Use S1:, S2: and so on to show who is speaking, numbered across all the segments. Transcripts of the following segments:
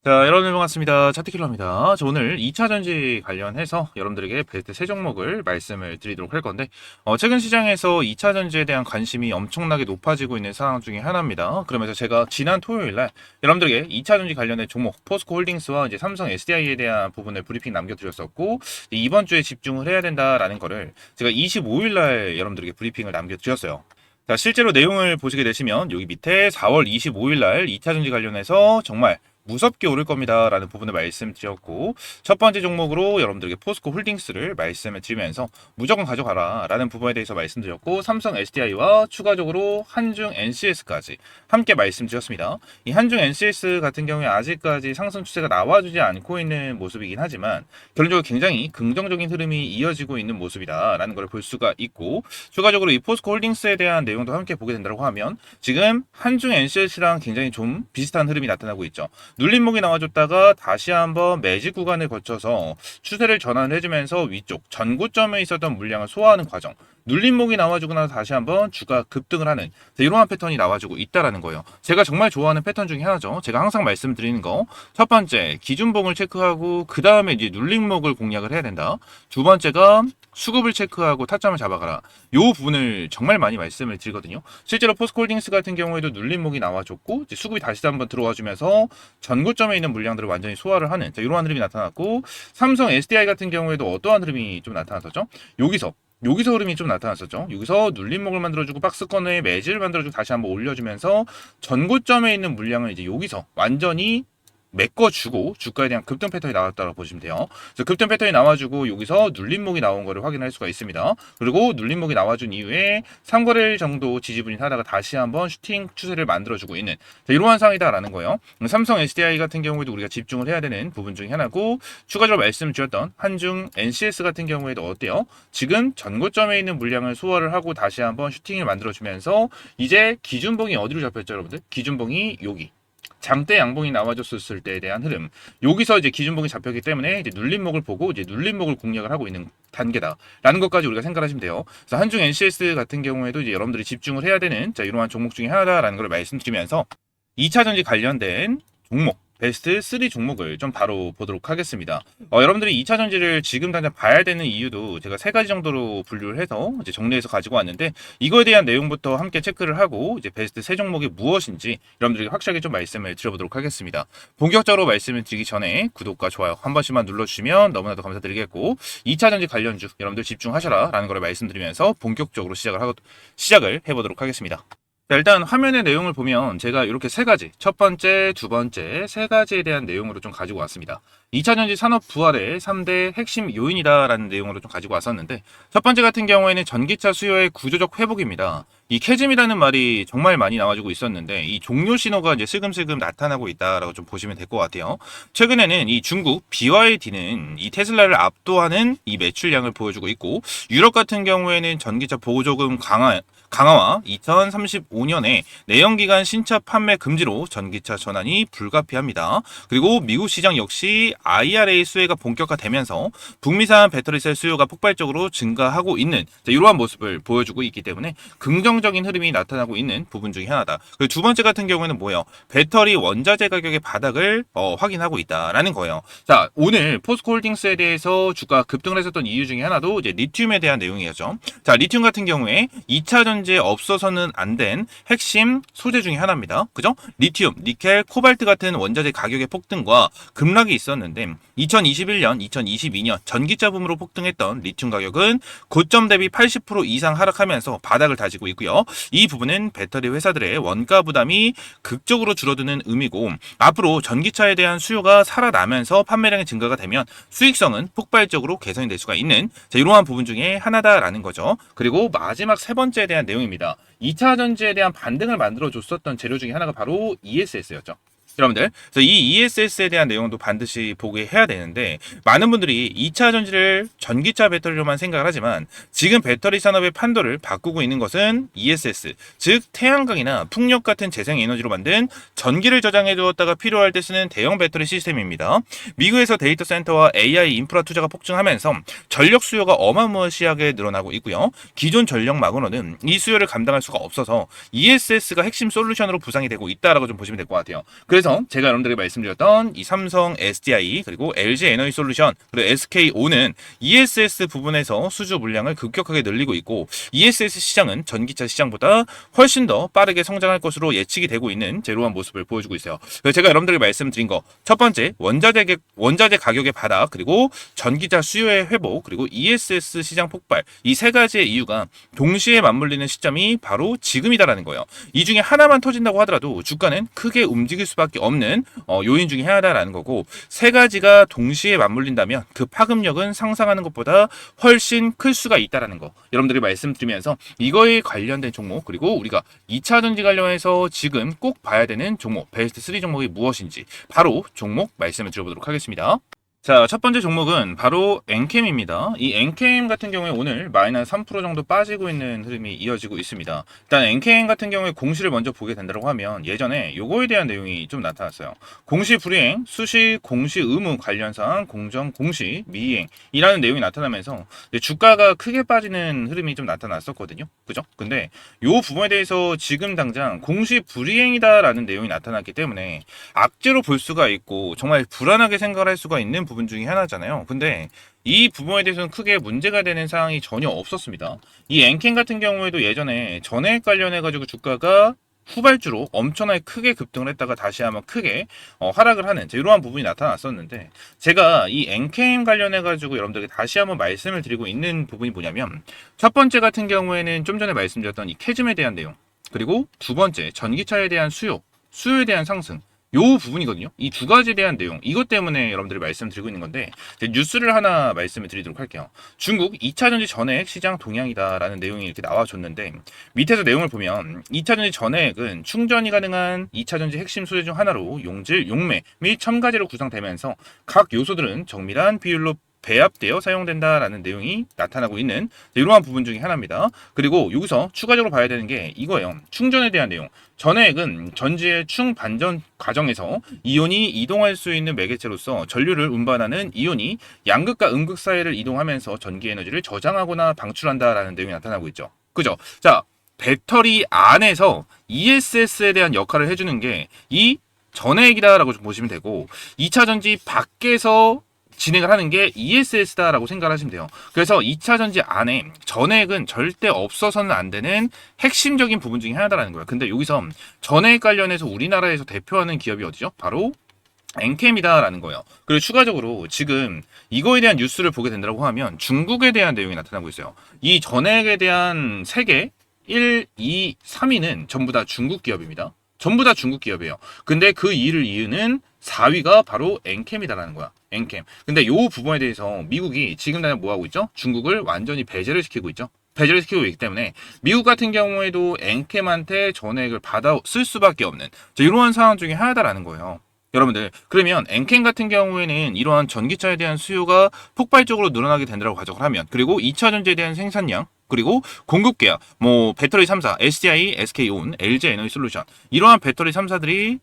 S1: 자, 여러분 반갑습니다. 차트킬러입니다. 저 오늘 2차 전지 관련해서 여러분들에게 베스트 세 종목을 말씀을 드리도록 할 건데, 최근 시장에서 2차 전지에 대한 관심이 엄청나게 높아지고 있는 상황 중에 하나입니다. 그러면서 제가 지난 토요일 날 여러분들에게 2차 전지 관련된 종목, 포스코 홀딩스와 이제 삼성 SDI에 대한 부분을 브리핑 남겨드렸었고, 이번 주에 집중을 해야 된다라는 거를 제가 25일 날 여러분들에게 브리핑을 남겨드렸어요. 자, 실제로 내용을 보시게 되시면 여기 밑에 4월 25일 날 2차 전지 관련해서 정말 무섭게 오를 겁니다 라는 부분을 말씀드렸고, 첫 번째 종목으로 여러분들에게 포스코 홀딩스를 말씀을 드리면서 무조건 가져가라 라는 부분에 대해서 말씀드렸고, 삼성 SDI와 추가적으로 한중 NCS까지 함께 말씀드렸습니다. 이 한중 NCS 같은 경우에 아직까지 상승 추세가 나와주지 않고 있는 모습이긴 하지만 결론적으로 굉장히 긍정적인 흐름이 이어지고 있는 모습이다 라는 걸 볼 수가 있고, 추가적으로 이 포스코 홀딩스에 대한 내용도 함께 보게 된다고 하면 지금 한중 NCS랑 굉장히 좀 비슷한 흐름이 나타나고 있죠. 눌림목이 나와줬다가 다시 한번 매직 구간을 거쳐서 추세를 전환을 해주면서 위쪽 전고점에 있었던 물량을 소화하는 과정, 눌림목이 나와주고 나서 다시 한번 주가 급등을 하는 이러한 패턴이 나와주고 있다라는 거예요. 제가 정말 좋아하는 패턴 중에 하나죠. 제가 항상 말씀드리는 거, 첫 번째 기준봉을 체크하고 그 다음에 이제 눌림목을 공략을 해야 된다. 두 번째가 수급을 체크하고 타점을 잡아가라. 요 부분을 정말 많이 말씀을 드리거든요. 실제로 포스코홀딩스 같은 경우에도 눌림목이 나와줬고 이제 수급이 다시 한번 들어와주면서 전고점에 있는 물량들을 완전히 소화를 하는 이러한 흐름이 나타났고, 삼성 SDI 같은 경우에도 어떠한 흐름이 좀 나타났었죠. 여기서 흐름이 좀 나타났었죠. 여기서 눌림목을 만들어주고 박스권에 매지를 만들어주고 다시 한번 올려주면서 전고점에 있는 물량을 이제 여기서 완전히 메꿔주고 주가에 대한 급등 패턴이 나왔다고 보시면 돼요. 그래서 급등 패턴이 나와주고 여기서 눌림목이 나온 거를 확인할 수가 있습니다. 그리고 눌림목이 나와준 이후에 3거래일 정도 지지분이 하다가 다시 한번 슈팅 추세를 만들어주고 있는 이러한 상황이다라는 거예요. 삼성 SDI 같은 경우에도 우리가 집중을 해야 되는 부분 중에 하나고, 추가적으로 말씀드렸던 한중 NCS 같은 경우에도 어때요? 지금 전고점에 있는 물량을 소화를 하고 다시 한번 슈팅을 만들어주면서 이제 기준봉이 어디로 잡혔죠, 여러분들? 기준봉이 여기. 장대 양봉이 나와줬을 때에 대한 흐름, 여기서 이제 기준봉이 잡혔기 때문에 이제 눌림목을 보고 이제 눌림목을 공략을 하고 있는 단계다라는 것까지 우리가 생각하시면 돼요. 그래서 한중 NCS 같은 경우에도 이제 여러분들이 집중을 해야 되는 이러한 종목 중에 하나다라는 걸 말씀드리면서 2차 전지 관련된 종목 베스트 3 종목을 좀 바로 보도록 하겠습니다. 여러분들이 2차 전지를 지금 당장 봐야 되는 이유도 제가 세 가지 정도로 분류를 해서 이제 정리해서 가지고 왔는데, 이거에 대한 내용부터 함께 체크를 하고 이제 베스트 세 종목이 무엇인지 여러분들에게 확실하게 좀 말씀을 드려보도록 하겠습니다. 본격적으로 말씀을 드리기 전에 구독과 좋아요 한 번씩만 눌러주시면 너무나도 감사드리겠고, 2차 전지 관련주 여러분들 집중하셔라 라는 걸 말씀드리면서 본격적으로 시작을 해보도록 하겠습니다. 자, 일단 화면의 내용을 보면 제가 이렇게 세 가지, 첫 번째, 두 번째, 세 가지에 대한 내용으로 좀 가지고 왔습니다. 2차 전지 산업 부활의 3대 핵심 요인이다라는 내용으로 좀 가지고 왔었는데, 첫 번째 같은 경우에는 전기차 수요의 구조적 회복입니다. 이 캐즘이라는 말이 정말 많이 나와주고 있었는데 이 종료 신호가 이제 슬금슬금 나타나고 있다라고 좀 보시면 될 것 같아요. 최근에는 이 중국 BYD는 이 테슬라를 압도하는 이 매출량을 보여주고 있고, 유럽 같은 경우에는 전기차 보조금 강화와 2035년에 내연기관 신차 판매 금지로 전기차 전환이 불가피합니다. 그리고 미국 시장 역시 IRA 수혜가 본격화되면서 북미산 배터리셀 수요가 폭발적으로 증가하고 있는 이러한 모습을 보여주고 있기 때문에 긍정적인 흐름이 나타나고 있는 부분 중에 하나다. 그리고 두 번째 같은 경우에는 뭐예요? 배터리 원자재 가격의 바닥을 확인하고 있다라는 거예요. 자, 오늘 포스코홀딩스에 대해서 주가 급등을 했었던 이유 중에 하나도 이제 리튬에 대한 내용이었죠. 자, 리튬 같은 경우에 2차 전지에 없어서는 안 된 핵심 소재 중에 하나입니다. 그죠? 리튬, 니켈, 코발트 같은 원자재 가격의 폭등과 급락이 있었는데 2021년, 2022년 전기차 붐으로 폭등했던 리튬 가격은 고점 대비 80% 이상 하락하면서 바닥을 다지고 있고요. 이 부분은 배터리 회사들의 원가 부담이 극적으로 줄어드는 의미고, 앞으로 전기차에 대한 수요가 살아나면서 판매량의 증가가 되면 수익성은 폭발적으로 개선이 될 수가 있는 이러한 부분 중에 하나다라는 거죠. 그리고 마지막 세 번째에 대한 내용입니다. 2차 전지에 대한 반등을 만들어줬었던 재료 중에 하나가 바로 ESS였죠. 여러분들, 그래서 이 ESS에 대한 내용도 반드시 보게 해야 되는데, 많은 분들이 2차 전지를 전기차 배터리로만 생각을 하지만 지금 배터리 산업의 판도를 바꾸고 있는 것은 ESS, 즉 태양광이나 풍력 같은 재생에너지로 만든 전기를 저장해 두었다가 필요할 때 쓰는 대형 배터리 시스템입니다. 미국에서 데이터 센터와 AI 인프라 투자가 폭증하면서 전력 수요가 어마무시하게 늘어나고 있고요. 기존 전력망으로는 이 수요를 감당할 수가 없어서 ESS가 핵심 솔루션으로 부상이 되고 있다라고 좀 보시면 될 것 같아요. 그래서 그래서 제가 여러분들에게 말씀드렸던 이 삼성 SDI 그리고 LG 에너지솔루션 그리고 SKO는 ESS 부분에서 수주 물량을 급격하게 늘리고 있고 ESS 시장은 전기차 시장보다 훨씬 더 빠르게 성장할 것으로 예측이 되고 있는 제로한 모습을 보여주고 있어요. 그래서 제가 여러분들에게 말씀드린 거 첫 번째 원자재 가격의 바닥 그리고 전기차 수요의 회복 그리고 ESS 시장 폭발 이 세 가지의 이유가 동시에 맞물리는 시점이 바로 지금이다라는 거예요. 이 중에 하나만 터진다고 하더라도 주가는 크게 움직일 수밖에 없는 요인 중에 하나다라는 거고 세 가지가 동시에 맞물린다면 그 파급력은 상상하는 것보다 훨씬 클 수가 있다라는 거 여러분들이 말씀드리면서 이거에 관련된 종목 그리고 우리가 2차 전지 관련해서 지금 꼭 봐야 되는 종목 베스트 3 종목이 무엇인지 바로 종목 말씀을 드려보도록 하겠습니다. 자, 첫 번째 종목은 바로 엔캠입니다. 이 엔캠 같은 경우에 오늘 마이너스 3% 정도 빠지고 있는 흐름이 이어지고 있습니다. 일단 엔캠 같은 경우에 공시를 먼저 보게 된다고 하면 예전에 요거에 대한 내용이 좀 나타났어요. 공시 불이행, 수시 공시 의무 관련 사항, 공정 공시 미이행이라는 내용이 나타나면서 주가가 크게 빠지는 흐름이 좀 나타났었거든요. 그죠? 근데 요 부분에 대해서 지금 당장 공시 불이행이다라는 내용이 나타났기 때문에 악재로 볼 수가 있고 정말 불안하게 생각을 할 수가 있는 부분 중에 하나잖아요. 근데 이 부분에 대해서는 크게 문제가 되는 사항이 전혀 없었습니다. 이 엔캠 같은 경우에도 예전에 전액 관련해가지고 주가가 후발주로 엄청나게 크게 급등을 했다가 다시 한번 크게 하락을 하는 이러한 부분이 나타났었는데 제가 이 엔캠 관련해가지고 여러분들에게 다시 한번 말씀을 드리고 있는 부분이 뭐냐면 첫 번째 같은 경우에는 좀 전에 말씀드렸던 이 캐즘에 대한 내용 그리고 두 번째 전기차에 대한 수요에 대한 상승 요 부분이거든요. 이 두 가지에 대한 내용 이것 때문에 여러분들이 말씀드리고 있는 건데 뉴스를 하나 말씀을 드리도록 할게요. 중국 2차 전지 전액 시장 동향이다라는 내용이 이렇게 나와줬는데 밑에서 내용을 보면 2차 전지 전액은 충전이 가능한 2차 전지 핵심 소재 중 하나로 용질, 용매 및 첨가제로 구성되면서 각 요소들은 정밀한 비율로 배합되어 사용된다라는 내용이 나타나고 있는 이러한 부분 중에 하나입니다. 그리고 여기서 추가적으로 봐야 되는 게 이거예요. 충전에 대한 내용. 전액은 전지의 충반전 과정에서 이온이 이동할 수 있는 매개체로서 전류를 운반하는 이온이 양극과 음극 사이를 이동하면서 전기 에너지를 저장하거나 방출한다라는 내용이 나타나고 있죠. 그죠? 자, 배터리 안에서 ESS에 대한 역할을 해주는 게 이 전액이다라고 보시면 되고 2차 전지 밖에서 진행을 하는 게 ESS다라고 생각을 하시면 돼요. 그래서 2차 전지 안에 전액은 절대 없어서는 안 되는 핵심적인 부분 중에 하나다라는 거예요. 근데 여기서 전액 관련해서 우리나라에서 대표하는 기업이 어디죠? 바로 엔캠이다라는 거예요. 그리고 추가적으로 지금 이거에 대한 뉴스를 보게 된다고 하면 중국에 대한 내용이 나타나고 있어요. 이 전액에 대한 세계 1, 2, 3위는 전부 다 중국 기업입니다. 전부 다 중국 기업이에요. 근데 그 일을 이유는 4위가 바로 엔캠이다라는 거야. 엔캠. 근데 요 부분에 대해서 미국이 지금 당장 뭐 하고 있죠? 중국을 완전히 배제를 시키고 있죠. 배제를 시키고 있기 때문에 미국 같은 경우에도 엔캠한테 전액을 받아 쓸 수밖에 없는 이러한 상황 중에 하나다라는 거예요. 여러분들 그러면 엔캠 같은 경우에는 이러한 전기차에 대한 수요가 폭발적으로 늘어나게 된다고 가정을 하면 그리고 2차 전지에 대한 생산량 그리고 공급 계약 배터리 3사 SDI, SK온, LG 에너지솔루션 이러한 배터리 3사들이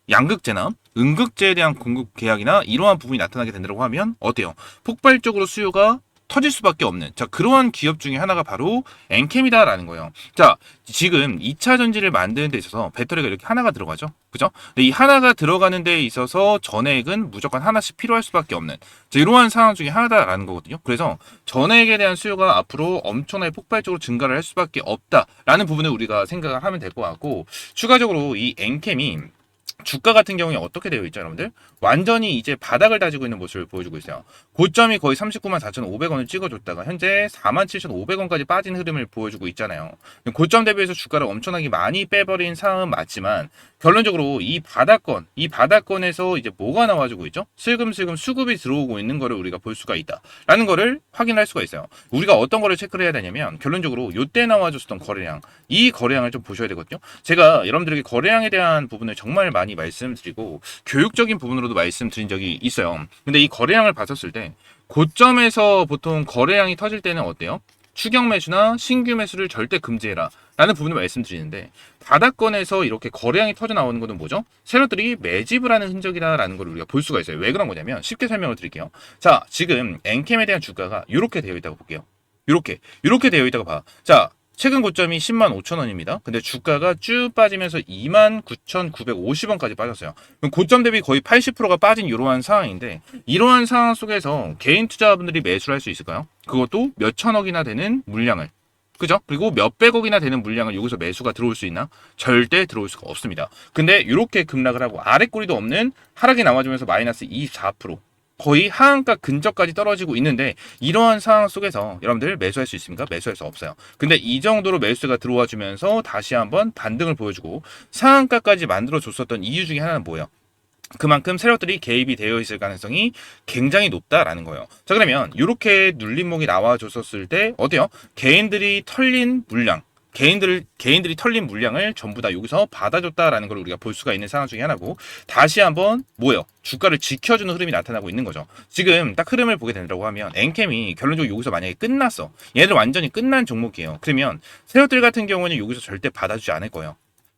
S1: 양극재나 음극재에 대한 공급 계약이나 이러한 부분이 나타나게 된다고 하면 어때요? 폭발적으로 수요가 터질 수밖에 없는 그러한 기업 중에 하나가 바로 엔캠이다라는 거예요. 자, 지금 2차 전지를 만드는 데 있어서 배터리가 이렇게 하나가 들어가죠. 그죠? 근데 이 하나가 들어가는 데 있어서 전액은 무조건 하나씩 필요할 수밖에 없는 이러한 상황 중에 하나다라는 거거든요. 그래서 전액에 대한 수요가 앞으로 엄청나게 폭발적으로 증가를 할 수밖에 없다라는 부분을 우리가 생각을 하면 될 것 같고 추가적으로 이 엔캠이 주가 같은 경우에 어떻게 되어 있죠, 여러분들? 완전히 이제 바닥을 다지고 있는 모습을 보여주고 있어요. 고점이 거의 39만 4,500원을 찍어줬다가 현재 47,500원까지 빠진 흐름을 보여주고 있잖아요. 고점 대비해서 주가를 엄청나게 많이 빼버린 상황은 맞지만 결론적으로 이 바닥권에서 이제 뭐가 나와주고 있죠? 슬금슬금 수급이 들어오고 있는 거를 우리가 볼 수가 있다라는 거를 확인할 수가 있어요. 우리가 어떤 거를 체크를 해야 되냐면 결론적으로 요때 나와줬던 거래량, 이 거래량을 좀 보셔야 되거든요. 제가 여러분들에게 거래량에 대한 부분을 정말 많이 말씀드리고 교육적인 부분으로도 말씀드린 적이 있어요. 근데 이 거래량을 봤었을 때 고점에서 보통 거래량이 터질 때는 어때요? 추격 매수나 신규 매수를 절대 금지해라 라는 부분을 말씀드리는데 바닥권에서 이렇게 거래량이 터져 나오는 것은 뭐죠? 세력들이 매집을 하는 흔적이다라는 걸 우리가 볼 수가 있어요. 왜 그런 거냐면 쉽게 설명을 드릴게요. 자, 지금 엔캠에 대한 주가가 이렇게 되어 있다고 볼게요. 이렇게 되어 있다고 봐. 자, 최근 고점이 10만 5천 원입니다. 근데 주가가 쭉 빠지면서 29,950원까지 빠졌어요. 그럼 고점 대비 거의 80%가 빠진 이러한 상황인데, 이러한 상황 속에서 개인 투자자분들이 매수를 할 수 있을까요? 그것도 몇 천억이나 되는 물량을. 그죠? 그리고 몇백억이나 되는 물량을 여기서 매수가 들어올 수 있나? 절대 들어올 수가 없습니다. 근데 이렇게 급락을 하고 아래 꼬리도 없는 하락이 나와주면서 마이너스 24%. 거의 하한가 근처까지 떨어지고 있는데, 이러한 상황 속에서 여러분들 매수할 수 있습니까? 매수할 수 없어요. 근데 이 정도로 매수가 들어와 주면서 다시 한번 반등을 보여주고 상한가까지 만들어 줬었던 이유 중에 하나는 뭐예요? 그만큼 세력들이 개입이 되어 있을 가능성이 굉장히 높다라는 거예요. 자, 그러면 이렇게 눌림목이 나와줬었을 때 어때요? 개인들이 털린 물량, 개인들이 털린 물량을 전부 다 여기서 받아줬다라는 걸 우리가 볼 수가 있는 상황 중에 하나고, 다시 한번 뭐예요? 주가를 지켜주는 흐름이 나타나고 있는 거죠. 지금 딱 흐름을 보게 된다고 하면 엔캠이 결론적으로 여기서 만약에 끝났어. 얘들 완전히 끝난 종목이에요. 그러면 세력들 같은 경우는 여기서 절대 받아주지 않을 거예요.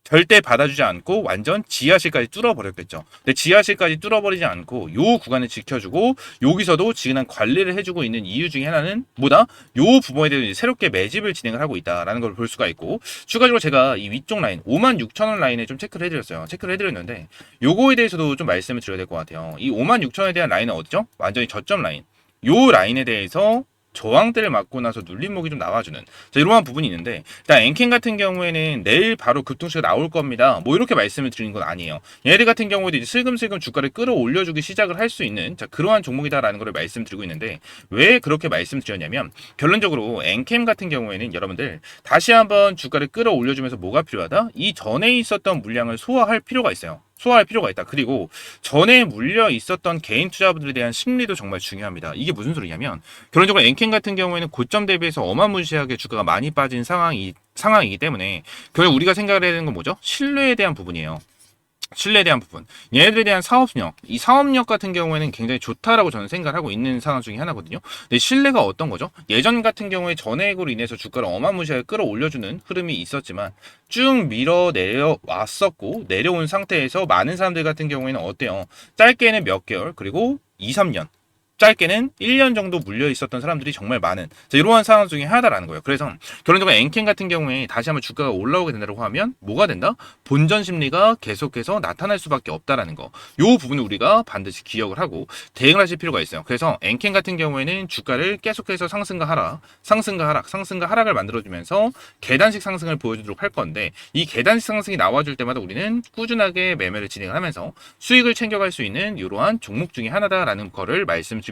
S1: 절대 받아주지 않고 완전 지하실까지 뚫어버렸겠죠. 근데 지하실까지 뚫어버리지 않고 요 구간을 지켜주고 여기서도 지금은 관리를 해주고 있는 이유 중에 하나는 뭐다? 요 부분에 대해서 새롭게 매집을 진행을 하고 있다라는 걸 볼 수가 있고, 추가적으로 제가 이 위쪽 라인 56,000원 라인에 좀 체크를 해드렸어요. 체크를 해드렸는데 요거에 대해서도 좀 말씀을 드려야 될 것 같아요. 이 56,000원에 대한 라인은 어디죠? 완전히 저점 라인. 요 라인에 대해서 저항대를 맞고 나서 눌림목이 좀 나와주는, 자, 이러한 부분이 있는데, 일단 엔캔 같은 경우에는 내일 바로 급등주가 나올 겁니다, 뭐 이렇게 말씀을 드리는 건 아니에요. 얘들 같은 경우에도 이제 슬금슬금 주가를 끌어올려주기 시작을 할 수 있는, 자, 그러한 종목이다라는 걸 말씀드리고 있는데, 왜 그렇게 말씀드렸냐면 결론적으로 엔캠 같은 경우에는 여러분들 다시 한번 주가를 끌어올려주면서 뭐가 필요하다? 이 전에 있었던 물량을 소화할 필요가 있어요. 소화할 필요가 있다. 그리고 전에 물려 있었던 개인 투자분들에 대한 심리도 정말 중요합니다. 이게 무슨 소리냐면 결론적으로 엔캔 같은 경우에는 고점 대비해서 어마무시하게 주가가 많이 빠진 상황이기 때문에 결국 우리가 생각을 해야 되는 건 뭐죠? 신뢰에 대한 부분이에요. 신뢰에 대한 부분, 얘네들에 대한 사업력, 이 사업력 같은 경우에는 굉장히 좋다라고 저는 생각을 하고 있는 상황 중에 하나거든요. 근데 신뢰가 어떤 거죠? 예전 같은 경우에 전액으로 인해서 주가를 어마무시하게 끌어올려주는 흐름이 있었지만 쭉 밀어 내려왔었고, 내려온 상태에서 많은 사람들 같은 경우에는 어때요? 짧게는 몇 개월, 그리고 2, 3년, 짧게는 1년 정도 물려 있었던 사람들이 정말 많은, 자, 이러한 상황 중에 하나다라는 거예요. 그래서 결론적으로 엔캔 같은 경우에 다시 한번 주가가 올라오게 된다고 하면 뭐가 된다? 본전 심리가 계속해서 나타날 수밖에 없다라는 거. 요 부분을 우리가 반드시 기억을 하고 대응을 하실 필요가 있어요. 그래서 엔캔 같은 경우에는 주가를 계속해서 상승과 하락, 상승과 하락, 상승과 하락을 만들어주면서 계단식 상승을 보여주도록 할 건데, 이 계단식 상승이 나와줄 때마다 우리는 꾸준하게 매매를 진행을 하면서 수익을 챙겨갈 수 있는 이러한 종목 중에 하나다라는 거를 말씀드리면서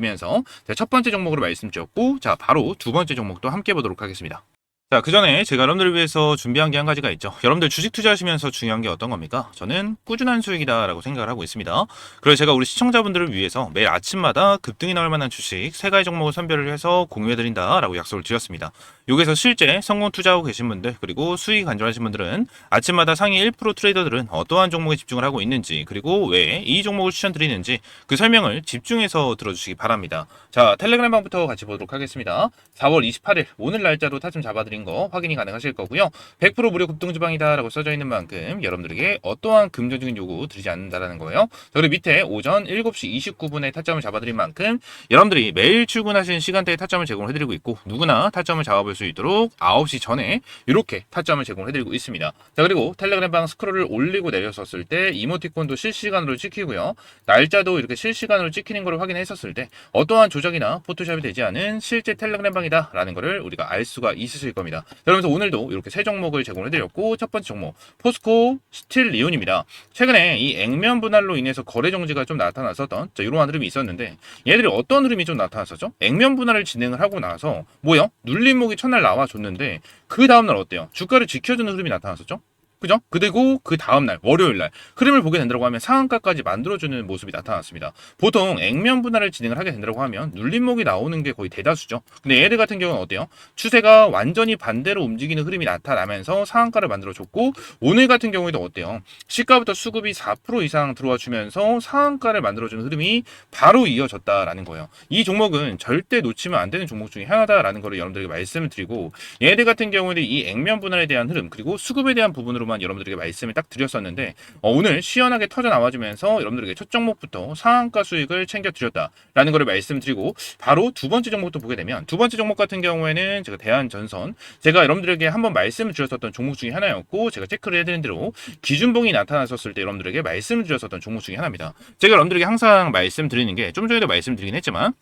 S1: 첫 번째 종목으로 말씀드렸고, 자, 바로 두 번째 종목도 함께 보도록 하겠습니다. 자, 그 전에 제가 여러분들을 위해서 준비한 게 한 가지가 있죠. 여러분들 주식 투자하시면서 중요한 게 어떤 겁니까? 저는 꾸준한 수익이다라고 생각을 하고 있습니다. 그래서 제가 우리 시청자분들을 위해서 매일 아침마다 급등이 나올 만한 주식 3가지 종목을 선별을 해서 공유해드린다라고 약속을 드렸습니다. 여기서 실제 성공 투자하고 계신 분들, 그리고 수익 간절하신 분들은 아침마다 상위 1% 트레이더들은 어떠한 종목에 집중을 하고 있는지, 그리고 왜 이 종목을 추천드리는지 그 설명을 집중해서 들어주시기 바랍니다. 자, 텔레그램 방부터 같이 보도록 하겠습니다. 4월 28일 오늘 날짜로 타점 잡아드린 거 확인이 가능하실 거고요. 100% 무료 급등주방이다 라고 써져 있는 만큼 여러분들에게 어떠한 금전적인 요구 드리지 않는다라는 거예요. 자, 그리고 밑에 오전 7시 29분에 타점을 잡아드린 만큼 여러분들이 매일 출근하시는 시간대에 타점을 제공해드리고 있고, 누구나 타점을 잡아볼 수 있도록 9시 전에 이렇게 타점을 제공해드리고 있습니다. 자, 그리고 텔레그램방 스크롤을 올리고 내렸었을 때 이모티콘도 실시간으로 찍히고요. 날짜도 이렇게 실시간으로 찍히는 걸 확인했었을 때 어떠한 조작이나 포토샵이 되지 않은 실제 텔레그램방이다 라는 것을 우리가 알 수가 있으실 겁니다. 그러면서 오늘도 이렇게 세 종목을 제공해드렸고, 첫 번째 종목 포스코 스틸리온입니다. 최근에 이 액면 분할로 인해서 거래 정지가 좀 나타났었던, 자, 이러한 흐름이 있었는데, 얘들이 어떤 흐름이 좀 나타났었죠? 액면 분할을 진행을 하고 나서 뭐요? 눌림목이 첫날 나와줬는데 그 다음날 어때요? 주가를 지켜주는 흐름이 나타났었죠? 그죠? 그리고 그 다음날 월요일날 흐름을 보게 된다고 하면 상한가까지 만들어주는 모습이 나타났습니다. 보통 액면 분할을 진행을 하게 된다고 하면 눌림목이 나오는 게 거의 대다수죠. 근데 얘들 같은 경우는 어때요? 추세가 완전히 반대로 움직이는 흐름이 나타나면서 상한가를 만들어줬고, 오늘 같은 경우에도 어때요? 시가부터 수급이 4% 이상 들어와 주면서 상한가를 만들어주는 흐름이 바로 이어졌다라는 거예요. 이 종목은 절대 놓치면 안 되는 종목 중에 하나다라는 거를 여러분들에게 말씀을 드리고, 얘들 같은 경우에는 이 액면 분할에 대한 흐름, 그리고 수급에 대한 부분으로만 정도만 여러분들에게 말씀을 딱 드렸었는데 오늘 시원하게 터져 나와주면서 여러분들에게 첫 종목부터 상한가 수익을 챙겨 드렸다라는 거를 말씀드리고 바로 두 번째 종목도 보게 되면 두 번째 종목 같은 경우에는 제가 대한전선 제가 여러분들에게 한번 말씀을 드렸었던 종목 중에 하나였고 제가 체크를 해드린 대로 기준봉이 나타났었을 때 여러분들에게 말씀을 드렸었던 종목 중에 하나입니다. 제가 여러분들에게 항상 말씀드리는 게 좀 전에도 말씀드리긴 했지만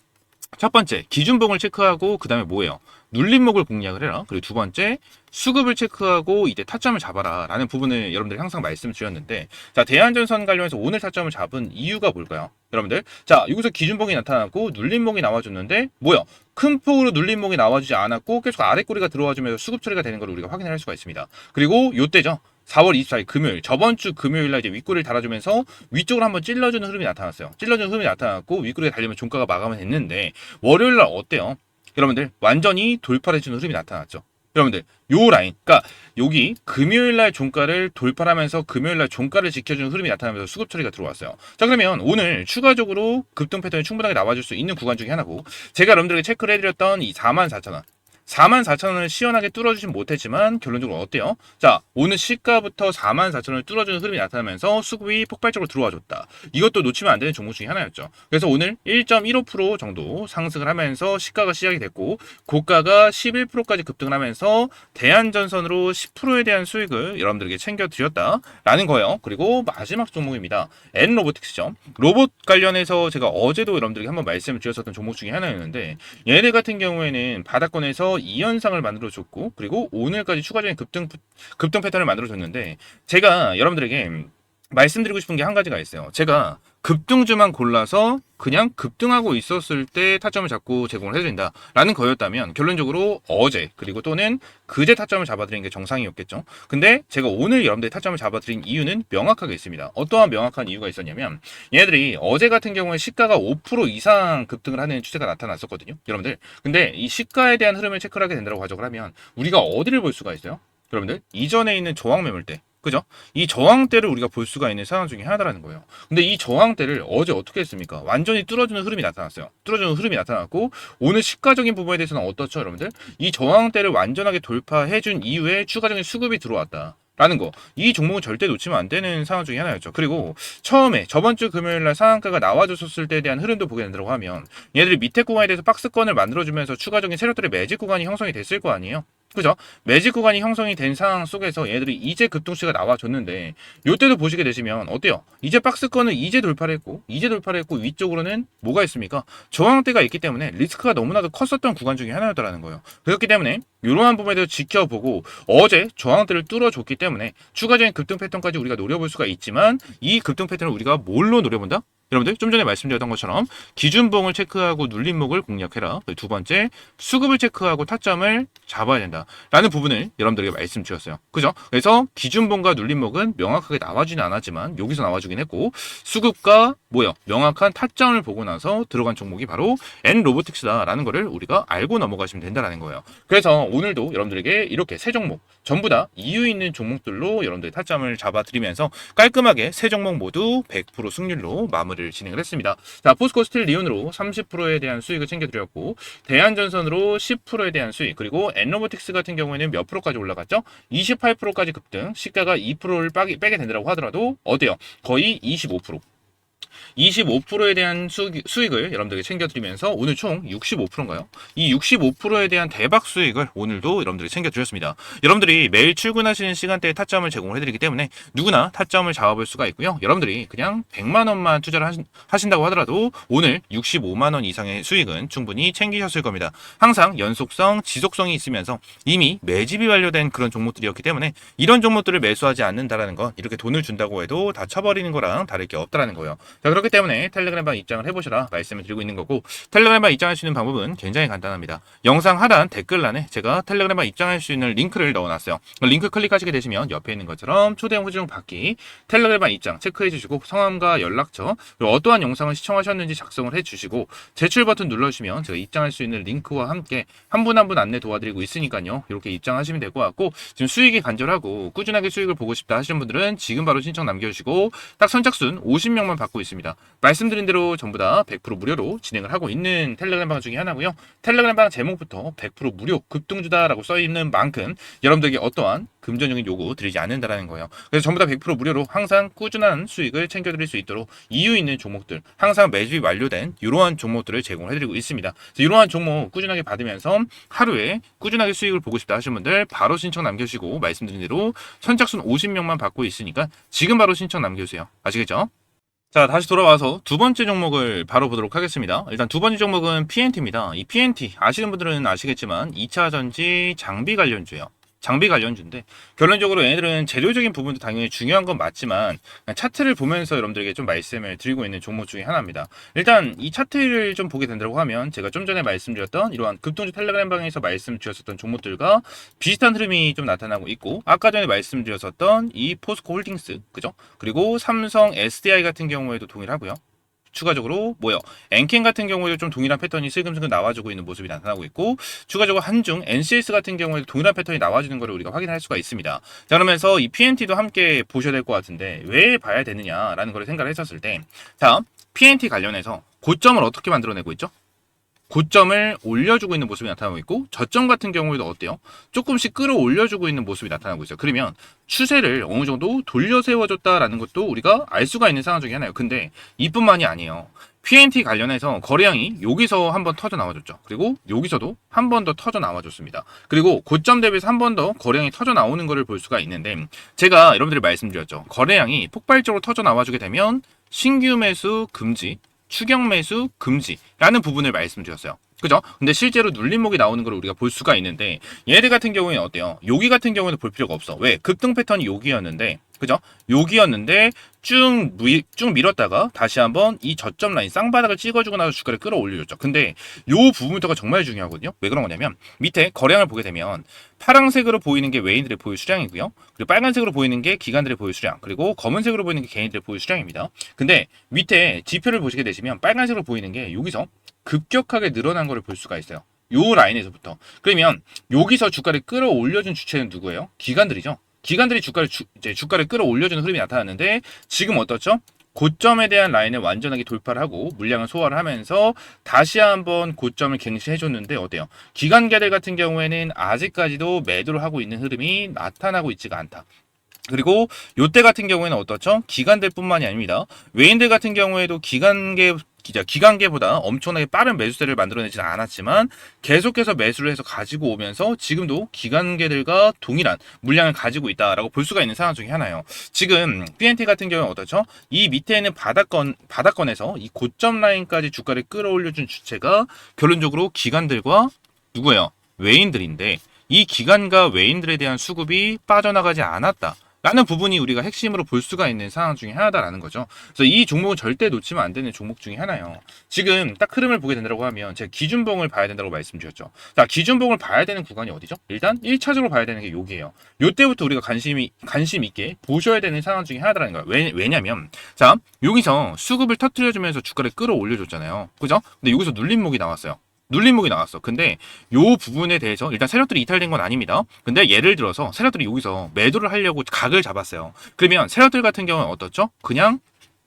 S1: 첫 번째 기준봉을 체크하고 그 다음에 뭐예요? 눌림목을 공략을 해라. 그리고 두 번째 수급을 체크하고 이때 타점을 잡아라 라는 부분을 여러분들이 항상 말씀드렸는데 자 대한전선 관련해서 오늘 타점을 잡은 이유가 뭘까요? 여러분들 자 여기서 기준봉이 나타나고 눌림목이 나와줬는데 뭐야? 큰 폭으로 눌림목이 나와주지 않았고 계속 아래 꼬리가 들어와주면서 수급 처리가 되는 걸 우리가 확인할 수가 있습니다. 그리고 요때죠. 4월 24일 금요일 저번 주 금요일날 이제 윗꼬리를 달아주면서 위쪽으로 한번 찔러주는 흐름이 나타났어요. 찔러주는 흐름이 나타났고 윗꼬리가 달리면 종가가 마감을 했는데 월요일날 어때요? 여러분들 완전히 돌파해주는 흐름이 나타났죠. 여러분들 요 라인 그러니까 여기 금요일날 종가를 돌파하면서 금요일날 종가를 지켜주는 흐름이 나타나면서 수급 처리가 들어왔어요. 자 그러면 오늘 추가적으로 급등 패턴이 충분하게 나와줄 수 있는 구간 중에 하나고 제가 여러분들에게 체크를 해드렸던 이 44,000원 44,000원을 시원하게 뚫어주진 못했지만 결론적으로 어때요? 자 오늘 시가부터 44,000원을 뚫어주는 흐름이 나타나면서 수급이 폭발적으로 들어와줬다. 이것도 놓치면 안 되는 종목 중에 하나였죠. 그래서 오늘 1.15% 정도 상승을 하면서 시가가 시작이 됐고 고가가 11%까지 급등을 하면서 대한전선으로 10%에 대한 수익을 여러분들에게 챙겨드렸다라는 거예요. 그리고 마지막 종목입니다. N로보틱스죠. 로봇 관련해서 제가 어제도 여러분들에게 한번 말씀을 드렸었던 종목 중에 하나였는데 얘네 같은 경우에는 바닥권에서 이 현상을 만들어줬고 그리고 오늘까지 추가적인 급등 패턴을 만들어줬는데 제가 여러분들에게 말씀드리고 싶은 게 한 가지가 있어요. 제가 급등주만 골라서 그냥 급등하고 있었을 때 타점을 잡고 제공을 해드린다 라는 거였다면 결론적으로 어제 그리고 또는 그제 타점을 잡아드린 게 정상이었겠죠. 근데 제가 오늘 여러분들이 타점을 잡아드린 이유는 명확하게 있습니다. 어떠한 명확한 이유가 있었냐면 얘네들이 어제 같은 경우에 시가가 5% 이상 급등을 하는 추세가 나타났었거든요. 여러분들 근데 이 시가에 대한 흐름을 체크를 하게 된다고 가정을 하면 우리가 어디를 볼 수가 있어요? 여러분들 이전에 있는 저항 매물대 그죠? 이 저항대를 우리가 볼 수가 있는 상황 중에 하나라는 거예요. 근데 이 저항대를 어제 어떻게 했습니까? 완전히 뚫어주는 흐름이 나타났어요. 뚫어주는 흐름이 나타났고 오늘 시가적인 부분에 대해서는 어떻죠, 여러분들? 이 저항대를 완전하게 돌파해준 이후에 추가적인 수급이 들어왔다. 라는 거. 이 종목은 절대 놓치면 안 되는 상황 중에 하나였죠. 그리고 처음에 저번 주 금요일 날 상한가가 나와줬을 때에 대한 흐름도 보게 된다고 하면 얘들이 밑에 구간에 대해서 박스권을 만들어주면서 추가적인 세력들의 매직 구간이 형성이 됐을 거 아니에요? 그죠? 매직 구간이 형성이 된 상황 속에서 얘들이 이제 급등치가 나와줬는데 요때도 보시게 되시면 어때요? 이제 박스권을 이제 돌파를 했고 위쪽으로는 뭐가 있습니까? 저항대가 있기 때문에 리스크가 너무나도 컸었던 구간 중에 하나였다라는 거예요. 그렇기 때문에 이러한 부분에 대해서 지켜보고 어제 저항대를 뚫어줬기 때문에 추가적인 급등 패턴까지 우리가 노려볼 수가 있지만 이 급등 패턴을 우리가 뭘로 노려본다? 여러분들 좀 전에 말씀드렸던 것처럼 기준봉을 체크하고 눌림목을 공략해라. 두 번째 수급을 체크하고 타점을 잡아야 된다 라는 부분을 여러분들에게 말씀드렸어요. 그죠? 그래서 기준봉과 눌림목은 명확하게 나와주진 않았지만 여기서 나와주긴 했고 수급과 뭐요? 명확한 타점을 보고 나서 들어간 종목이 바로 N로보틱스다 라는 거를 우리가 알고 넘어가시면 된다라는 거예요. 그래서 오늘도 여러분들에게 이렇게 세 종목 전부 다 이유 있는 종목들로 여러분들이 타점을 잡아드리면서 깔끔하게 세 종목 모두 100% 승률로 마무리를 진행을 했습니다. 자, 포스코 스틸 리온으로 30%에 대한 수익을 챙겨드렸고 대한전선으로 10%에 대한 수익 그리고 N로보틱스 같은 경우에는 몇 프로까지 올라갔죠? 28%까지 급등 시가가 2%를 빼게 된다고 하더라도 어때요? 거의 25%에 대한 수익을 여러분들에게 챙겨드리면서 오늘 총 65%인가요? 이 65%에 대한 대박 수익을 오늘도 여러분들이 챙겨드렸습니다. 여러분들이 매일 출근하시는 시간대에 타점을 제공을 해드리기 때문에 누구나 타점을 잡아볼 수가 있고요. 여러분들이 그냥 100만 원만 투자를 하신다고 하더라도 오늘 65만 원 이상의 수익은 충분히 챙기셨을 겁니다. 항상 연속성, 지속성이 있으면서 이미 매집이 완료된 그런 종목들이었기 때문에 이런 종목들을 매수하지 않는다라는 건 이렇게 돈을 준다고 해도 다 쳐버리는 거랑 다를 게 없다라는 거예요. 자, 그렇기 때문에 텔레그램방 입장을 해보시라 말씀을 드리고 있는 거고 텔레그램방 입장할 수 있는 방법은 굉장히 간단합니다. 영상 하단 댓글란에 제가 텔레그램방 입장할 수 있는 링크를 넣어놨어요. 링크 클릭하시게 되시면 옆에 있는 것처럼 초대형 후지용 받기 텔레그램방 입장 체크해 주시고 성함과 연락처 그리고 어떠한 영상을 시청하셨는지 작성을 해주시고 제출 버튼 눌러주시면 제가 입장할 수 있는 링크와 함께 한 분 한 분 안내 도와드리고 있으니까요. 이렇게 입장하시면 될 것 같고 지금 수익이 간절하고 꾸준하게 수익을 보고 싶다 하시는 분들은 지금 바로 신청 남겨주시고 딱 선착순 50명만 받고 있습니다. 있습니다. 말씀드린 대로 전부 다 100% 무료로 진행을 하고 있는 텔레그램 방 중에 하나고요. 텔레그램 방 제목부터 100% 무료 급등주다라고 써 있는 만큼 여러분들에게 어떠한 금전적인 요구 드리지 않는다라는 거예요. 그래서 전부 다 100% 무료로 항상 꾸준한 수익을 챙겨드릴 수 있도록 이유 있는 종목들, 항상 매집이 완료된 이러한 종목들을 제공해드리고 있습니다. 이러한 종목 꾸준하게 받으면서 하루에 꾸준하게 수익을 보고 싶다 하시는 분들 바로 신청 남겨주시고 말씀드린 대로 선착순 50명만 받고 있으니까 지금 바로 신청 남겨주세요. 아시겠죠? 자, 다시 돌아와서 두 번째 종목을 바로 보도록 하겠습니다. 일단 두 번째 종목은 PNT입니다. 이 PNT 아시는 분들은 아시겠지만 2차 전지 장비 관련주예요. 장비 관련주인데 결론적으로 얘네들은 재료적인 부분도 당연히 중요한 건 맞지만 차트를 보면서 여러분들에게 좀 말씀을 드리고 있는 종목 중에 하나입니다. 일단 이 차트를 좀 보게 된다고 하면 제가 좀 전에 말씀드렸던 이러한 급등주 텔레그램 방에서 말씀드렸었던 종목들과 비슷한 흐름이 좀 나타나고 있고 아까 전에 말씀드렸었던 이 포스코 홀딩스 그죠? 그리고 삼성 SDI 같은 경우에도 동일하고요. 추가적으로 엔캔 같은 경우에도 좀 동일한 패턴이 슬금슬금 나와주고 있는 모습이 나타나고 있고 추가적으로 한중, NCS 같은 경우에도 동일한 패턴이 나와주는 것을 우리가 확인할 수가 있습니다. 자, 그러면서 이 PNT도 함께 보셔야 될 것 같은데 왜 봐야 되느냐라는 걸 생각을 했었을 때 자, PNT 관련해서 고점을 어떻게 만들어내고 있죠? 고점을 올려주고 있는 모습이 나타나고 있고 저점 같은 경우에도 어때요? 조금씩 끌어올려주고 있는 모습이 나타나고 있어요. 그러면 추세를 어느 정도 돌려 세워줬다라는 것도 우리가 알 수가 있는 상황 중에 하나예요. 근데 이뿐만이 아니에요. PNT 관련해서 거래량이 여기서 한번 터져 나와줬죠. 그리고 여기서도 한 번 더 터져 나와줬습니다. 그리고 고점 대비해서 한 번 더 거래량이 터져 나오는 것을 볼 수가 있는데 제가 여러분들이 말씀드렸죠. 거래량이 폭발적으로 터져 나와주게 되면 신규 매수 금지 추격 매수 금지라는 부분을 말씀드렸어요. 그죠? 근데 실제로 눌림목이 나오는 걸 우리가 볼 수가 있는데 얘들 같은 경우에는 어때요? 여기 같은 경우에는 볼 필요가 없어. 왜? 급등 패턴이 여기였는데 그죠? 여기였는데 쭉 밀었다가 다시 한번 이 저점 라인 쌍바닥을 찍어주고 나서 주가를 끌어올려줬죠. 근데 요 부분부터가 정말 중요하거든요. 왜 그런 거냐면 밑에 거래량을 보게 되면 파란색으로 보이는 게 외인들의 보유 수량이고요. 그리고 빨간색으로 보이는 게 기관들의 보유 수량, 그리고 검은색으로 보이는 게 개인들의 보유 수량입니다. 근데 밑에 지표를 보시게 되시면 빨간색으로 보이는 게 여기서 급격하게 늘어난 것을 볼 수가 있어요. 요 라인에서부터. 그러면 여기서 주가를 끌어올려준 주체는 누구예요? 기관들이죠. 기관들이 주가를 끌어올려주는 흐름이 나타났는데 지금 어떻죠? 고점에 대한 라인을 완전하게 돌파를 하고 물량을 소화를 하면서 다시 한번 고점을 갱신해줬는데 어때요? 기관가들 같은 경우에는 아직까지도 매도를 하고 있는 흐름이 나타나고 있지가 않다. 그리고 요때 같은 경우에는 어떻죠? 기관들뿐만이 아닙니다. 외인들 같은 경우에도 기관계보다 엄청나게 빠른 매수세를 만들어내지는 않았지만 계속해서 매수를 해서 가지고 오면서 지금도 기관계들과 동일한 물량을 가지고 있다라고 볼 수가 있는 상황 중에 하나예요. 지금 PNT 같은 경우는 어떻죠? 이 밑에 있는 바닥권에서 이 고점 라인까지 주가를 끌어올려준 주체가 결론적으로 기관들과 누구예요? 외인들인데 이 기관과 외인들에 대한 수급이 빠져나가지 않았다. 라는 부분이 우리가 핵심으로 볼 수가 있는 상황 중에 하나다라는 거죠. 그래서 이 종목은 절대 놓치면 안 되는 종목 중에 하나예요. 지금 딱 흐름을 보게 된다고 하면 제가 기준봉을 봐야 된다고 말씀드렸죠. 자, 기준봉을 봐야 되는 구간이 어디죠? 일단 1차적으로 봐야 되는 게 여기예요. 요때부터 우리가 관심 있게 보셔야 되는 상황 중에 하나다라는 거예요. 왜냐면 자, 여기서 수급을 터뜨려주면서 주가를 끌어올려줬잖아요. 그죠? 근데 여기서 눌림목이 나왔어요. 눌림목이 나왔어. 근데 요 부분에 대해서 일단 세력들이 이탈된 건 아닙니다. 근데 예를 들어서 세력들이 여기서 매도를 하려고 각을 잡았어요. 그러면 세력들 같은 경우는 어떻죠? 그냥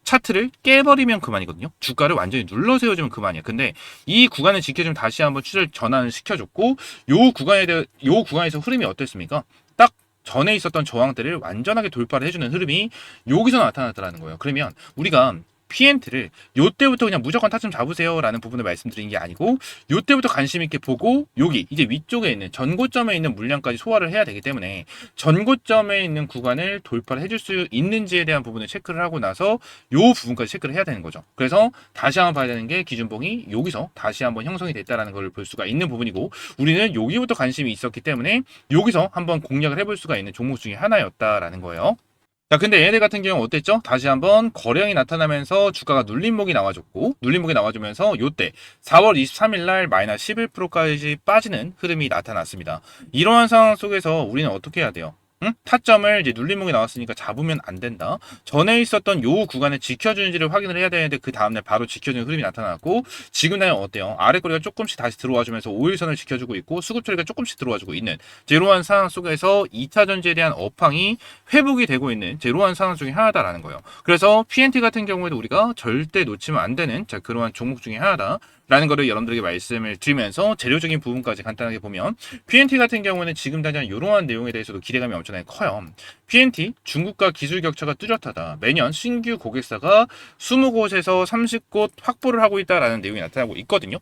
S1: 차트를 깨버리면 그만이거든요. 주가를 완전히 눌러 세워주면 그만이야. 근데 이 구간을 지켜주면 다시 한번 추세를 전환을 시켜줬고 요 구간에서 흐름이 어땠습니까? 딱 전에 있었던 저항대를 완전하게 돌파를 해주는 흐름이 여기서 나타났다는 거예요. 그러면 우리가 PNT를 요때부터 그냥 무조건 타점 잡으세요 라는 부분을 말씀드린 게 아니고 요때부터 관심 있게 보고 여기 이제 위쪽에 있는 전고점에 있는 물량까지 소화를 해야 되기 때문에 전고점에 있는 구간을 돌파를 해줄 수 있는지에 대한 부분을 체크를 하고 나서 요 부분까지 체크를 해야 되는 거죠. 그래서 다시 한번 봐야 되는 게 기준봉이 여기서 다시 한번 형성이 됐다라는 걸 볼 수가 있는 부분이고 우리는 여기부터 관심이 있었기 때문에 여기서 한번 공략을 해볼 수가 있는 종목 중에 하나였다라는 거예요. 자, 근데 얘네 같은 경우 어땠죠? 다시 한번 거래량이 나타나면서 주가가 눌림목이 나와줬고 눌림목이 나와주면서 요때 4월 23일 날 마이너스 11%까지 빠지는 흐름이 나타났습니다. 이러한 상황 속에서 우리는 어떻게 해야 돼요? 응? 타점을 이제 눌림목이 나왔으니까 잡으면 안 된다. 전에 있었던 요 구간을 지켜주는지를 확인을 해야 되는데 그 다음날 바로 지켜주는 흐름이 나타났고 지금 나는 어때요? 아래 꼬리가 조금씩 다시 들어와주면서 5일선을 지켜주고 있고 수급 처리가 조금씩 들어와주고 있는 이러한 상황 속에서 2차 전지에 대한 업황이 회복이 되고 있는 이러한 상황 중에 하나다라는 거예요. 그래서 PNT 같은 경우에도 우리가 절대 놓치면 안 되는 그러한 종목 중에 하나다. 라는 거를 여러분들에게 말씀을 드리면서 재료적인 부분까지 간단하게 보면 PNT 같은 경우는 지금 당장 이러한 내용에 대해서도 기대감이 엄청나게 커요. PNT 중국과 기술 격차가 뚜렷하다. 매년 신규 고객사가 20곳에서 30곳 확보를 하고 있다라는 내용이 나타나고 있거든요.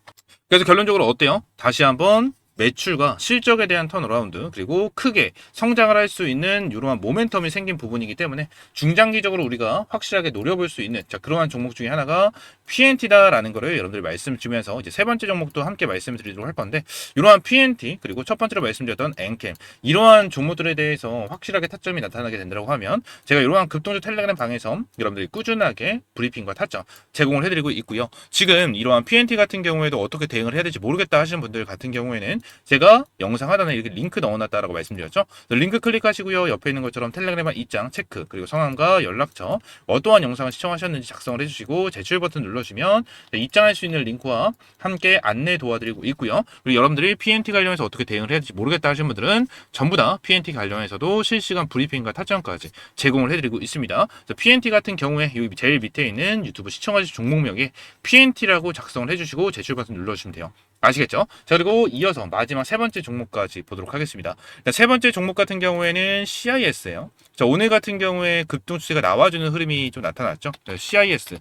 S1: 그래서 결론적으로 어때요? 다시 한번 매출과 실적에 대한 턴어라운드 그리고 크게 성장을 할 수 있는 이러한 모멘텀이 생긴 부분이기 때문에 중장기적으로 우리가 확실하게 노려볼 수 있는 그러한 종목 중에 하나가 PNT다라는 거를 여러분들이 말씀드리면서 이제 세 번째 종목도 함께 말씀드리도록 할 건데 이러한 PNT 그리고 첫 번째로 말씀드렸던 엔캠 이러한 종목들에 대해서 확실하게 타점이 나타나게 된다고 하면 제가 이러한 급등주 텔레그램 방에서 여러분들이 꾸준하게 브리핑과 타점 제공을 해드리고 있고요. 지금 이러한 PNT 같은 경우에도 어떻게 대응을 해야 될지 모르겠다 하시는 분들 같은 경우에는 제가 영상 하단에 이렇게 링크 넣어놨다라고 말씀드렸죠. 링크 클릭하시고요. 옆에 있는 것처럼 텔레그램 입장 체크 그리고 성함과 연락처 어떠한 영상을 시청하셨는지 작성을 해주시고 제출 버튼 눌러주시면 입장할 수 있는 링크와 함께 안내 도와드리고 있고요. 그리고 여러분들이 PNT 관련해서 어떻게 대응을 해야 될지 모르겠다 하시는 분들은 전부 다 PNT 관련해서도 실시간 브리핑과 타점까지 제공을 해드리고 있습니다. PNT 같은 경우에 여기 제일 밑에 있는 유튜브 시청하실 종목명에 PNT라고 작성을 해주시고 제출 버튼 눌러주시면 돼요. 아시겠죠? 자, 그리고 이어서 마지막 세 번째 종목까지 보도록 하겠습니다. 세 번째 종목 같은 경우에는 CIS예요. 자, 오늘 같은 경우에 급등 추세가 나와주는 흐름이 좀 나타났죠. 자, CIS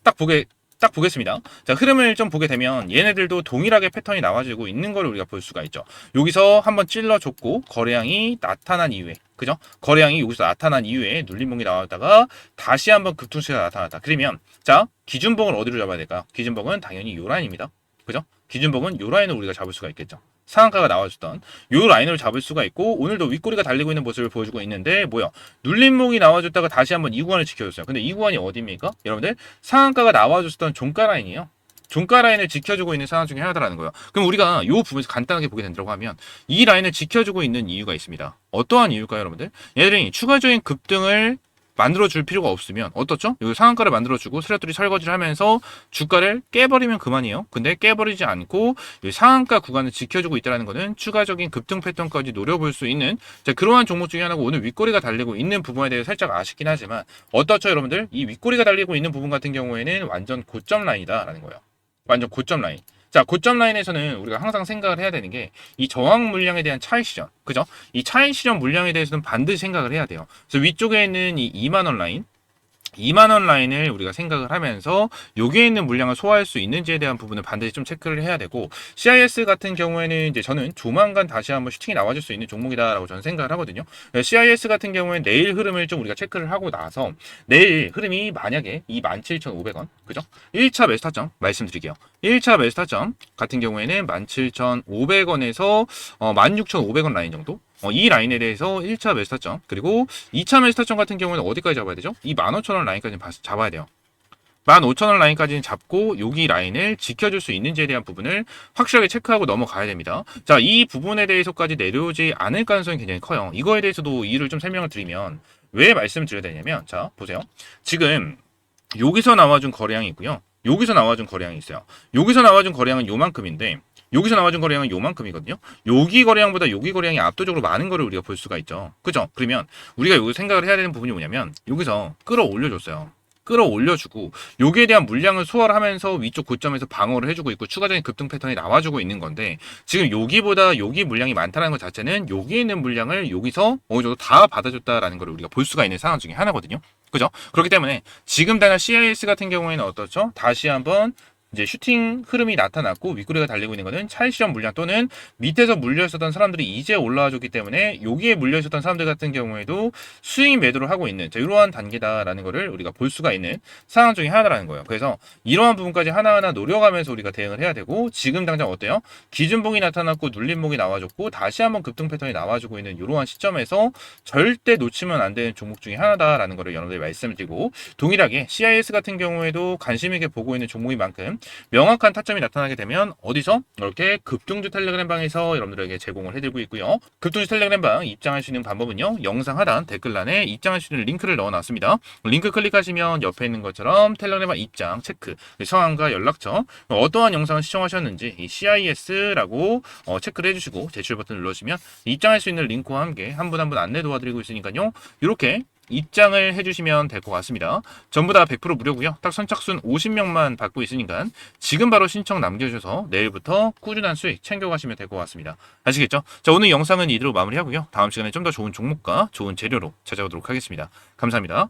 S1: 딱 보겠습니다. 자, 흐름을 좀 보게 되면 얘네들도 동일하게 패턴이 나와주고 있는 걸 우리가 볼 수가 있죠. 여기서 한번 찔러줬고 거래량이 나타난 이후에 그죠? 거래량이 여기서 나타난 이후에 눌림목이 나왔다가 다시 한번 급등세가 나타났다. 그러면 자, 기준봉을 어디로 잡아야 될까요? 기준봉은 당연히 요 라인입니다. 그죠? 기준봉은 요 라인을 우리가 잡을 수가 있겠죠. 상한가가 나와줬던 요 라인을 잡을 수가 있고 오늘도 윗꼬리가 달리고 있는 모습을 보여주고 있는데 뭐야 눌림목이 나와줬다가 다시 한번 이 구간을 지켜줬어요. 근데 이 구간이 어디입니까? 여러분들 상한가가 나와줬던 종가 라인이에요. 종가 라인을 지켜주고 있는 상황 중에 하나다라는 거예요. 그럼 우리가 이 부분에서 간단하게 보게 된다고 하면 이 라인을 지켜주고 있는 이유가 있습니다. 어떠한 이유일까요, 여러분들? 얘들이 추가적인 급등을 만들어줄 필요가 없으면 어떻죠? 여기 상한가를 만들어주고 세력들이 설거지를 하면서 주가를 깨버리면 그만이에요. 근데 깨버리지 않고 상한가 구간을 지켜주고 있다는 것은 추가적인 급등 패턴까지 노려볼 수 있는 그러한 종목 중에 하나고 오늘 윗꼬리가 달리고 있는 부분에 대해 살짝 아쉽긴 하지만 어떻죠, 여러분들? 이 윗꼬리가 달리고 있는 부분 같은 경우에는 완전 고점 라인이다라는 거예요. 완전 고점 라인. 자, 고점 라인에서는 우리가 항상 생각을 해야 되는 게 이 저항 물량에 대한 차익 실현, 그죠? 이 차익 실현 물량에 대해서는 반드시 생각을 해야 돼요. 그래서 위쪽에 있는 이 2만 원 라인, 2만 원 라인을 우리가 생각을 하면서 여기에 있는 물량을 소화할 수 있는지에 대한 부분을 반드시 좀 체크를 해야 되고 CIS 같은 경우에는 이제 저는 조만간 다시 한번 슈팅이 나와줄 수 있는 종목이다라고 저는 생각을 하거든요. CIS 같은 경우에는 내일 흐름을 좀 우리가 체크를 하고 나서 내일 흐름이 만약에 이 17,500원 그죠? 1차 매수 타점 말씀드릴게요. 1차 매수 타점 같은 경우에는 17,500원에서 16,500원 라인 정도 이 라인에 대해서 1차 매수 타점 그리고 2차 매수 타점 같은 경우는 어디까지 잡아야 되죠? 이 15,000원 라인까지 잡아야 돼요. 15,000원 라인까지는 잡고 여기 라인을 지켜줄 수 있는지에 대한 부분을 확실하게 체크하고 넘어가야 됩니다. 자, 이 부분에 대해서까지 내려오지 않을 가능성이 굉장히 커요. 이거에 대해서도 이유를 좀 설명을 드리면 왜 말씀을 드려야 되냐면 자, 보세요. 지금 여기서 나와준 거래량이 있고요. 여기서 나와준 거래량이 있어요. 여기서 나와준 거래량은 요만큼인데 여기서 나와준 거래량은 요만큼이거든요. 여기 거래량보다 여기 거래량이 압도적으로 많은 거를 우리가 볼 수가 있죠. 그죠? 그러면 우리가 여기 생각을 해야 되는 부분이 뭐냐면 여기서 끌어올려줬어요. 끌어올려주고 여기에 대한 물량을 소화를 하면서 위쪽 고점에서 방어를 해주고 있고 추가적인 급등 패턴이 나와주고 있는 건데 지금 여기보다 여기 물량이 많다는 것 자체는 여기에 있는 물량을 여기서 어느 정도 다 받아줬다라는 걸 우리가 볼 수가 있는 상황 중에 하나거든요. 그죠? 그렇기 때문에 지금 당장 CIS 같은 경우에는 어떻죠? 다시 한번 이제 슈팅 흐름이 나타났고 윗꼬리가 달리고 있는 것은 차익 실현 물량 또는 밑에서 물려 있었던 사람들이 이제 올라와 줬기 때문에 여기에 물려 있었던 사람들 같은 경우에도 수익 매도를 하고 있는 이러한 단계다라는 것을 우리가 볼 수가 있는 상황 중에 하나라는 거예요. 그래서 이러한 부분까지 하나하나 노려가면서 우리가 대응을 해야 되고 지금 당장 어때요? 기준봉이 나타났고 눌림목이 나와줬고 다시 한번 급등 패턴이 나와주고 있는 이러한 시점에서 절대 놓치면 안 되는 종목 중에 하나다라는 것을 여러분들이 말씀을 드리고 동일하게 CIS 같은 경우에도 관심 있게 보고 있는 종목인 만큼 명확한 타점이 나타나게 되면 어디서 이렇게 급등주 텔레그램 방에서 여러분들에게 제공을 해드리고 있고요. 급등주 텔레그램 방 입장할 수 있는 방법은요. 영상 하단 댓글란에 입장할 수 있는 링크를 넣어놨습니다. 링크 클릭하시면 옆에 있는 것처럼 텔레그램 방 입장 체크, 성함과 연락처, 어떠한 영상을 시청하셨는지 이 CIS라고 체크를 해주시고 제출 버튼 눌러주시면 입장할 수 있는 링크와 함께 한 분 한 분 안내 도와드리고 있으니까요. 이렇게 입장을 해주시면 될 것 같습니다. 전부 다 100% 무료고요. 딱 선착순 50명만 받고 있으니까 지금 바로 신청 남겨주셔서 내일부터 꾸준한 수익 챙겨가시면 될 것 같습니다. 아시겠죠? 자, 오늘 영상은 이대로 마무리하고요. 다음 시간에 좀 더 좋은 종목과 좋은 재료로 찾아오도록 하겠습니다. 감사합니다.